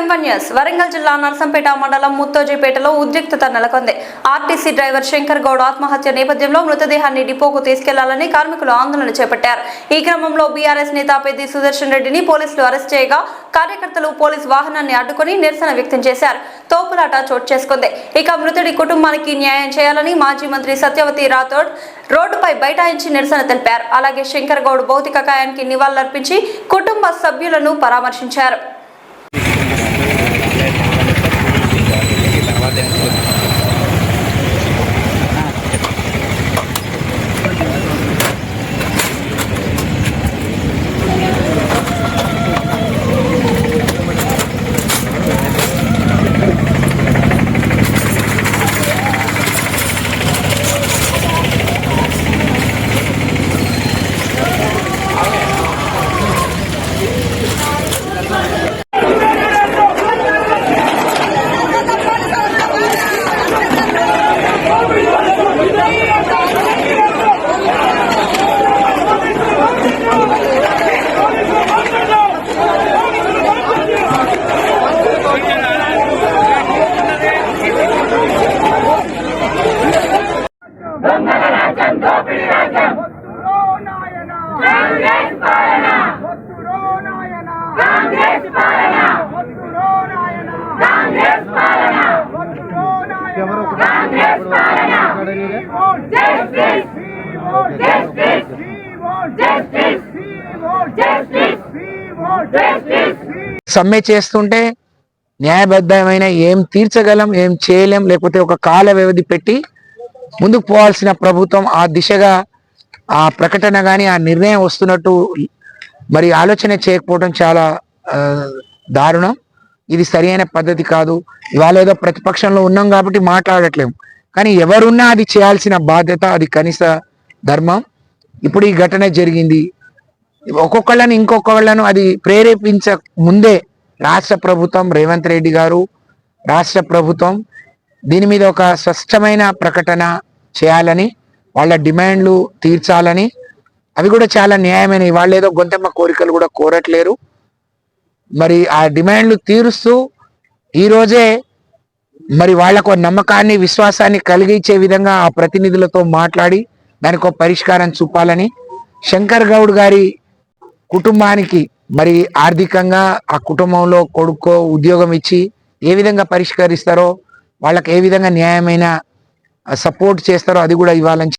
వరంగల్ జిల్లా నర్సంపేట మండలం ముత్తోజీపేటలో ఉద్రిక్తత నెలకొంది. ఆర్టీసీ డ్రైవర్ శంకర్ గౌడ్ ఆత్మహత్య నేపథ్యంలో మృతదేహాన్ని డిపోకు తీసుకెళ్లాలని కార్మికులు ఆందోళన చేపట్టారు. ఈ క్రమంలో బీఆర్ఎస్ నేత పెద్ది సుదర్శన్ రెడ్డిని పోలీసులు అరెస్ట్ చేయగా కార్యకర్తలు పోలీసు వాహనాన్ని అడ్డుకుని నిరసన వ్యక్తం చేశారు. తోపులాట చోటు చేసుకుంది. ఇక మృతుడి కుటుంబానికి న్యాయం చేయాలని మాజీ మంత్రి సత్యవతి రాథోడ్ రోడ్డుపై బైఠాయించి నిరసన తెలిపారు. అలాగే శంకర్ గౌడ్ భౌతిక కాయానికి నివాళులర్పించి కుటుంబ సభ్యులను పరామర్శించారు. సమ్మె చేస్తుంటే న్యాయబద్ధమైన ఏం తీర్చగలం, ఏం చేయలేం, లేకపోతే ఒక కాల వ్యవధి పెట్టి ముందుకు పోవాల్సిన ప్రభుత్వం ఆ దిశగా ఆ ప్రకటన కానీ ఆ నిర్ణయం వస్తున్నట్టు మరి ఆలోచన చేయకపోవడం చాలా దారుణం. ఇది సరైన పద్ధతి కాదు. ఇవాళ ఏదో ప్రతిపక్షంలో ఉన్నాం కాబట్టి మాట్లాడట్లేము, కానీ ఎవరున్నా అది చేయాల్సిన బాధ్యత, అది కనీస ధర్మం. ఇప్పుడు ఈ ఘటన జరిగింది. ఒక్కొక్కళ్ళని ఇంకొకళ్ళను అది ప్రేరేపించక ముందే రాష్ట్ర ప్రభుత్వం, రేవంత్ రెడ్డి గారు, రాష్ట్ర ప్రభుత్వం దీని మీద ఒక స్పష్టమైన ప్రకటన చేయాలని, వాళ్ళ డిమాండ్లు తీర్చాలని. అవి కూడా చాలా న్యాయమైనవి. వాళ్ళు ఏదో గొంతెమ్మ కోరికలు కూడా కోరట్లేరు. మరి ఆ డిమాండ్లు తీరుస్తూ ఈరోజే మరి వాళ్ళకు నమ్మకాన్ని, విశ్వాసాన్ని కలిగించే విధంగా ఆ ప్రతినిధులతో మాట్లాడి దానికి ఒక పరిష్కారం చూపాలని, శంకర్ గౌడ్ గారి కుటుంబానికి మరి ఆర్థికంగా ఆ కుటుంబంలో కొడుకో ఉద్యోగం ఇచ్చి ఏ విధంగా పరిష్కరిస్తారో, వాళ్ళకి ఏ విధంగా న్యాయమైన సపోర్ట్ చేస్తారో అది కూడా ఇవ్వాలని